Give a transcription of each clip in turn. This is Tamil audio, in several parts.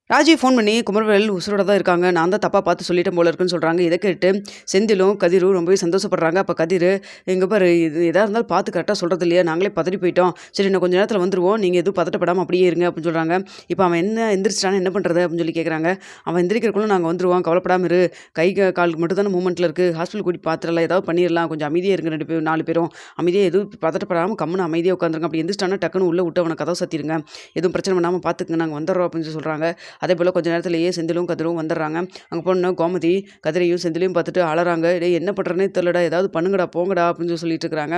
ராஜி ஃபோன் பண்ணி குமரவேல் உசுரோட தான் இருக்காங்க. நான் தான் தப்பா பார்த்து சொல்லிட்டேன் போல இருக்குன்னு சொல்றாங்க. இத கேட்டு செந்திலும், கதிரும் ரொம்பவே சந்தோஷப்படுறாங்க. அப்ப கதிரு, "இங்க பாரு இது எதா இருந்தாலும் பார்த்து கரெக்ட்டா சொல்றது இல்லையா? நாங்களே பதறி போயிட்டோம். சரி இன்னும் கொஞ்ச நேரத்துல வந்துருவோம். நீங்க எதுவும் பதட்டப்படாம அப்படியே இருங்க" அப்படின்னு சொல்றாங்க. இப்ப அவன் எந்திரிச்சிட்டானா என்ன பண்றது? அப்படின்னு சொல்லி கேட்குறாங்க. அவன் எந்திரிக்கிறதுக்குள்ள நாங்க வந்துருவோம். கவலைப்படாம இரு. கை, கால் மட்டும் தானே மூவ்மெண்ட்ல இருக்கு. ஹாஸ்பிட்டல் கூட்டிட்டு பார்த்துடலாம். ஏதாவது பண்ணிறலாம். கொஞ்சம் அமைதியா இருங்க 2 பேரும் 4 பேரும். அமைதியா எதுவும் பதட்டப்படாம கம்முனு அமைதியா உட்காந்துருங்க. அப்படி எந்திரிச்சிட்டானா டக்குனு உள்ள விட்டு அவன கதவ சாத்திருங்க. எதுவும் பிரச்சனை பண்ணாம பார்த்துக்கங்க. நாங்க வந்துர்றோம் அப்படின்னு சொல்லி சொல்றாங்க. அதேபோல கொஞ்ச நேரத்திலேயே செந்திலும், கதிரும் வந்துடுறாங்க. அங்க போனோனே கோமதி கதிரையும், செந்திலையும் பார்த்துட்டு அழறாங்க. "டேய் என்ன பண்றதுன்னே தெரியலடா. ஏதாவது பண்ணுங்கடா, போங்கடா" அப்படின்னு சொல்லி சொல்லிட்டு இருக்கிறாங்க.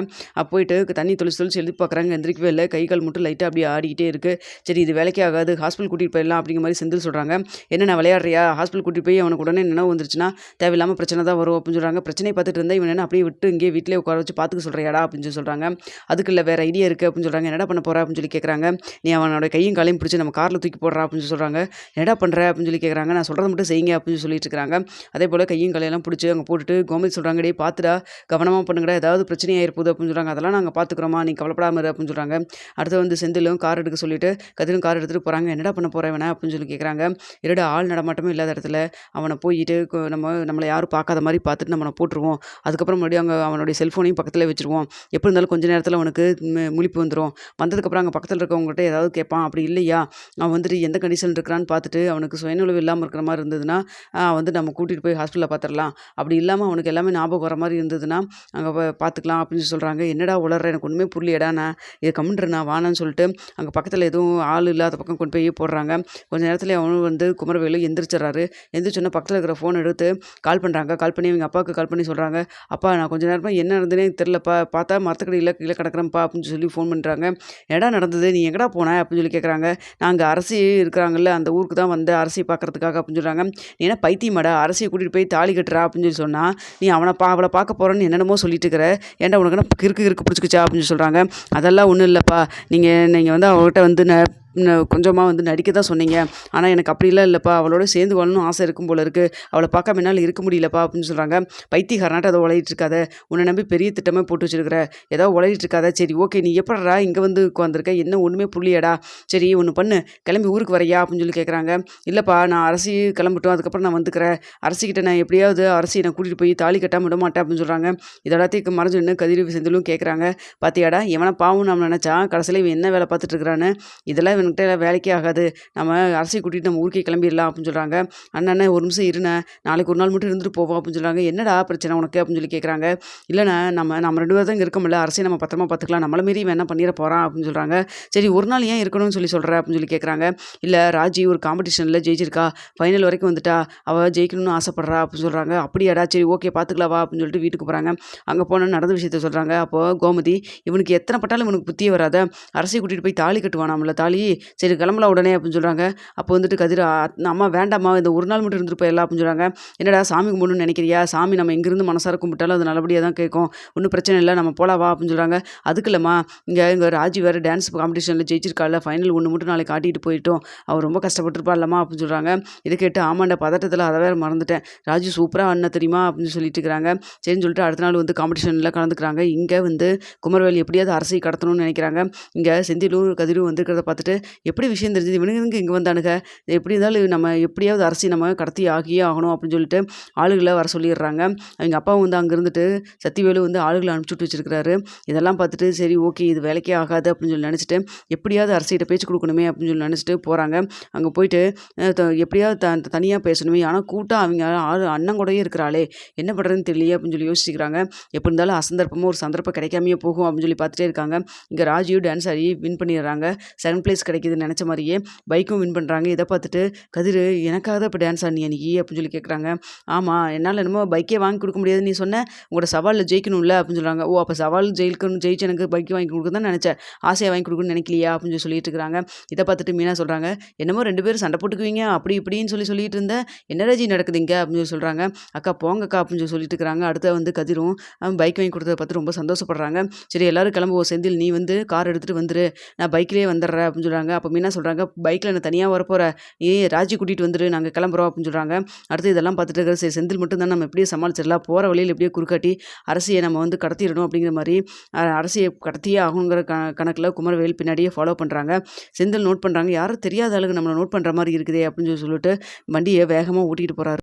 போயிட்டு தண்ணி தெளிச்சு தெளிச்சு எழுப்பி பார்க்குறாங்க. எந்திரிக்கவே இல்ல. கை, கால் மட்டும் லைட்டா அப்படியே ஆடிக்கிட்டே இருக்கு. சரி இது வேலைக்கே ஆகாது. ஹாஸ்பிட்டல் கூட்டிட்டு போயிடலாம் அப்படிங்கிற மாரி செந்தில் சொல்றாங்க. "என்ன விளையாடுறியா? ஹாஸ்பிட்டல் கூட்டிட்டு போய் அவனுக்கு உடனே நினைவு வந்துருச்சுன்னா, தேவையில்லாம பிரச்சனை தான் வரும்" அப்படின்னு சொல்றாங்க. பிரச்சனைய பார்த்துட்டு இருந்தா இவன் என்ன அப்படியே விட்டு இங்கேயே வீட்லயே உட்கார வச்சு பார்த்துக்க சொல்றியாடா? அப்படின்னு சொல்லி சொல்றாங்க. "அதுக்கு இல்ல வேற ஐடியா இருக்கு" அப்படின்னு சொல்றாங்க. "என்னடா பண்ண போற?" அப்படின்னு சொல்லி கேட்குறாங்க. "நீ அவனோட கையும் காலையும் பிடிச்சு நம்ம கார்ல தூக்கி போடுறா" அப்படின்னு சொல்லி சொல்றாங்க. "என்னடா பண்ற?" அப்படின்னு சொல்லி கேட்குறாங்க. "நான் சொல்றத மட்டும் செய்யுங்க" அப்படின்னு சொல்லிட்டு இருக்காங்க. அதேபோல கையும் காலையெல்லாம் பிடிச்சு அங்க போட்டுட்டு கோமதி சொல்றாங்க. "டேய் பார்த்துடா, கவனமா பண்ணுங்கடா, ஏதாவது பிரச்சனை ஆயிர போகுது" அப்படின்னு சொல்றாங்க. "அதெல்லாம் நாங்க பார்த்துக்குறோம்மா, நீ கவலைப்படாம இரு" அப்படின்னு சொல்றாங்க. அடுத்து செந்திலும் கார் எடுக்க சொல்லிட்டு கதிரும் கார் எடுத்துட்டு போறாங்க. "என்னடா பண்ண போற இவன?" அப்படின்னு சொல்லி கேட்குறாங்க. "இருடா ஆள் நடமாட்டமே இல்லாத இடத்துல அவன போயிட்டு நம்மள யாரும் பார்க்காத மாரி பார்த்துட்டு நம்ம அவன போட்டுருவோம். அதுக்கப்புறம் மறுபடியும் அங்க அவனுடைய செல்ஃபோனையும் பக்கத்திலே வச்சுருவோம். எப்படி இருந்தாலும் கொஞ்ச நேரத்தில அவனுக்கு முழிப்பு வந்துரும். வந்ததுக்கப்புறம் அங்க பக்கத்தில இருக்கவங்ககிட்ட ஏதாவது கேட்பான். அப்படி இல்லையா, அவன் வந்துட்டு எந்த கண்டிஷன்ல இருக்கிறான்னு பார்த்துட்டு அவனுக்கு சுயநினைவு இல்லாம இருக்கிற மாரி இருந்ததுன்னா, நம்ம கூட்டிட்டு போய் ஹாஸ்பிட்டல்ல பார்த்துரலாம். அப்படி இல்லாம அவனுக்கு எல்லாமே ஞாபகம் வர மாரி இருந்ததுன்னா, அங்க பார்த்துக்கலாம்" அப்படின்னு சொல்றாங்க. "என்னடா உளர்ற? எனக்கு ஒண்ணுமே புரியலையேடா" இது கம்முனு இரு நான் வானான்னு சொல்லிட்டு அங்க பக்கத்தில எதுவும் ஆள் இல்லாத பக்கம் கொண்டு போய் போடுறாங்க. கொஞ்ச நேரத்திலே அவனும் குமரவேலு எந்திரிச்சிடுறாரு. எந்திரிச்சோனே பக்கத்தில இருக்கிற ஃபோன் எடுத்து கால் பண்றாங்க. கால் பண்ணி இவங்க அப்பாவுக்கு கால் பண்ணி சொல்றாங்க. "அப்பா நான் கொஞ்ச நேரமா என்ன நடந்ததுன்னே தெரியலப்பா. பார்த்தா மரத்துக்கடியில கீழ கிடக்குறேன்ப்பா" அப்படின்னு சொல்லி ஃபோன் பண்றாங்க. "என்னடா நடந்தது? நீ எங்கடா போன?" அப்படின்னு சொல்லி கேட்குறாங்க. "நான் அங்க அரசி இருக்கிறாங்கல்ல, அந்த ஊருக்கு தான் வந்தேன் அரசிய பார்க்கறதுக்காக" அப்படின்னு சொல்றாங்க. "நீ என்ன பைத்தியமாடா? அரசிய கூட்டிட்டு போய் தாலி கட்டுறா" அப்படின்னு சொல்லி சொன்னா, "நீ அவள பார்க்க போறேன்னு என்னென்னமோ சொல்லிட்டு இருக்கிற. ஏன்டா உனக்கு என்ன கிறுக்கு பிடிச்சுக்கிச்சா?" அப்படின்னு சொல்லி சொல்றாங்க. "அதெல்லாம் ஒண்ணும் இல்லப்பா. நீங்க நீங்க அவகிட்ட கொஞ்சமா நடிக்க தான் சொன்னீங்க. ஆனா எனக்கு அப்படிலாம் இல்லப்பா. அவளோட சேர்ந்து வாழணும்னு ஆசை இருக்கும் போல இருக்கு. அவள பார்க்காம என்னால இருக்க முடியலப்பா" அப்படின்னு சொல்றாங்க. "பைத்தியக்காரனாட்ட அத உளறிட்டு இருக்காத. உன்ன நம்பி பெரிய திட்டமே போட்டு வச்சிருக்கிற. ஏதோ உளறிட்டு இருக்காத. சரி ஓகே நீ எப்படிடா இங்க வந்து உட்கார்ந்திருக்க? என்ன ஒண்ணுமே புரியலையேடா. சரி ஒண்ணு பண்ணு. கிளம்பி ஊருக்கு வர்றியா?" அப்படின்னு சொல்லி கேட்குறாங்க. "இல்லப்பா நான் அரசி கிளம்பட்டும். அதுக்கப்புறம் நான் வந்துக்கிறேன். அரசிகிட்ட நான் எப்படியாவது அரசிய நான் கூட்டிட்டு போய் தாலி கட்டாம விட மாட்டேன்" அப்படின்னு சொல்றாங்க. இது எல்லாத்தையும் மறைஞ்சு நின்னு கதிரும் செந்திலும் கேட்குறாங்க. "பாத்தியாடா இவன பாவம்னு நம்ம நினைச்சான். கடைசியில இவன் என்ன வேலை பார்த்துட்டு இருக்கிறான்னு. இதெல்லாம் இவன்கிட்ட வேலைக்கே ஆகாது. நம்ம அரசிய கூட்டிட்டு நம்ம ஊருக்கே கிளம்பிடலாம்" அப்படின்னு சொல்றாங்க. "அண்ணே ஒரு நிமிஷம் இருண்ணே. நாளைக்கு ஒரு நாள் மட்டும் இருந்துட்டு போவோம்" அப்படின்னு சொல்றாங்க. "என்னடா பிரச்சனை உனக்கு?" அப்படின்னு சொல்லி கேட்குறாங்க. "இல்லண்ணே நம்ம 2 பேரும் தான் இங்க இருக்கோம்ல. அரசிய நம்ம பத்திரமா பார்த்துக்கலாம். நம்மள மீறி இவன் என்ன பண்ணிற போறான்" அப்படின்னு சொல்றாங்க. "சரி ஒரு நாள் ஏன் இருக்கணும்னு சொல்ற?" அப்படின்னு சொல்லி கேட்குறாங்க. "இல்ல ராஜி ஒரு காம்படிஷன்ல ஜெயிச்சிருக்கா. ஃபைனல் வரைக்கும் வந்துட்டா. அவ ஜெயிக்கணும்னு ஆசைப்படுறா" அப்படின்னு சொல்றாங்க. "அப்படியாடா சரி ஓகே பார்த்துக்கலாம் வா" அப்படின்னு சொல்லிட்டு வீட்டுக்கு போறாங்க. அங்க போனா நடந்த விஷயத்த சொல்றாங்க. அப்போ கோமதி, "இவனுக்கு எத்தனை பட்டாலும் இவனுக்கு புத்தியே வராதா? அரசிய கூட்டிட்டு போய் தாலி கட்டுவானாம்ல தாலி. சரி கிளம்பலாம் உடனே" அப்படின்னு சொல்றாங்க. அப்போ கதிர், "அம்மா வேண்டாம்மா. இந்த ஒரு நாள் மட்டும் இருந்துட்டு போயிடலாம்" அப்படின்னு சொல்றாங்க. "என்னடா சாமி கும்பிடணும்னு நினைக்கிறியா? சாமி நம்ம எங்கிருந்து மனசார கும்பிட்டாலும் அது நல்லபடியா தான் கேட்கும். ஒண்ணும் பிரச்சனை இல்ல. நம்ம போலாம் வா" அப்படின்னு சொல்றாங்க. "அதுக்கு இல்லம்மா. இங்க ராஜி வேற டான்ஸ் காம்படிஷன்ல ஜெயிச்சிருக்கால்ல. ஃபைனல் ஒண்ணு மட்டும் நாளைக்கு காட்டிட்டு போயிட்டோம். அவ ரொம்ப கஷ்டப்பட்டுருப்பாள்லம்மா" அப்படின்னு சொல்றாங்க. இத கேட்டு ஆமாண்டா பதட்டத்துல அத வேற மறந்துட்டேன். ராஜி சூப்பரா ஆடுனா தெரியுமா அப்படின்னு சொல்லிட்டு இருக்கிறாங்க. சரின்னு சொல்லிட்டு அடுத்த நாள் காம்படிஷன்ல கலந்துக்கிறாங்க. இங்க குமரவேல் எப்படியாவது அரசிய கடத்தணும்னு நினைக்கிறாங்க. இங்க செந்திலும் கதிரும் வந்திருக்கிறத பார்த்துட்டு, எப்படி விஷயம் தெரிஞ்சது? இவனுங்க இங்க வந்தானுங்க. எப்படி இருந்தாலும் நம்ம எப்படியாவது அரசிய நம்ம கடத்தி ஆகியே ஆகணும் அப்படின்னு சொல்லிட்டு ஆளுகள வர சொல்லிடுறாங்க. அவங்க அப்பாவும் அங்க இருந்துட்டு சத்திவேலு ஆளுகள அனுப்பிச்சுட்டு வச்சிருக்கிறாரு. இதெல்லாம் பார்த்துட்டு சரி ஓகே இது வேலைக்கே ஆகாது அப்படின்னு சொல்லி நினைச்சுட்டு, எப்படியாவது அரசிட்ட பேச்சு குடுக்கணுமே அப்படின்னு சொல்லி நினைச்சுட்டு போறாங்க. அங்க போயிட்டு எப்படியாவது தனியா பேசணுமே. ஆனா கூட்டா அவங்க அண்ணன் கூடயே இருக்கிறாளே. என்ன பண்றதுன்னு தெரியலையே அப்படின்னு சொல்லி யோசிச்சுக்கிறாங்க. எப்படி இருந்தாலும் அசந்தர்ப்பமா ஒரு சந்தர்ப்பம் கிடைக்காமயே போகும் அப்படின்னு சொல்லி பார்த்துட்டே இருக்காங்க. இங்க ராஜியும் டான்ஸ் ஆடி வின் பண்ணிடுறாங்க. செகண்ட் பிளேஸ் கிடைக்குதுன்னு நினைச்ச மாதிரியே பைக்கும் வின் பண்றாங்க. இத பார்த்துட்டு கதிரு, "எனக்காக தான் இப்ப டான்ஸ் ஆடினியா நீ?" அப்படின்னு சொல்லி கேட்குறாங்க. "ஆமா. என்னால என்னமோ பைக்கே வாங்கி கொடுக்க முடியாதுன்னு நீ சொன்ன. உங்களோட சவால்ல ஜெயிக்கணும்ல" அப்படின்னு சொல்றாங்க. "ஓ அப்ப சவால் ஜெயிச்சு எனக்கு பைக் வாங்கி கொடுக்க தான் நினைச்சேன். ஆசையா வாங்கி கொடுக்கணும்னு நினைக்கலையா?" அப்படின்னு சொல்லி சொல்லிட்டு இருக்காங்க. இத பார்த்துட்டு மீனா சொல்றாங்க, "என்னமோ 2 பேரும் சண்டை போட்டுக்குவீங்க அப்படி இப்படின்னு சொல்லிட்டு இருந்த. என்ன ராஜி நடக்குது இங்க?" அப்படின்னு சொல்லி சொல்றாங்க. "அக்கா போங்கக்கா" அப்படின்னு சொல்லி சொல்லிட்டு இருக்காங்க. அடுத்து கதிரும் பைக் வாங்கி கொடுத்தத பார்த்து ரொம்ப சந்தோஷப்படுறாங்க. "சரி எல்லாரும் கிளம்புவோம். செந்தில் நீ கார் எடுத்துட்டு வந்துரு. நான் பைக்லயே வந்துடுறேன்" அப்படின்னு சொல்றாங்க. சொல்கிறாங்க. அப்போ மீனா சொல்கிறாங்க, பைக்கில் நான் தனியாக வரப்போகிற, ராஜி கூட்டிகிட்டு வந்துரு, நாங்கள் கிளம்புறோம் அப்படின்னு சொல்கிறாங்க. அடுத்து இதெல்லாம் பார்த்துட்டு இருக்க சரி செந்தில் மட்டும் தான் நம்ம எப்படியே சமாளிச்சிடலாம், போகிற வழியில் எப்படியே குறுக்காட்டி அரசியை நம்ம வந்து கடத்திடணும் அப்படிங்கிற மாதிரி அரசியை கடத்தியே ஆகணுங்கிற கணக்கில் குமரவேல் பின்னாடியே ஃபாலோ பண்ணுறாங்க. செந்தில் நோட் பண்ணுறாங்க, யாரும் தெரியாத ஆளுங்க நம்மளை நோட் பண்ணுற மாதிரி இருக்குதே அப்படின்னு சொல்லிட்டு வண்டியை வேகமாக ஓட்டிகிட்டு போகிறாரு.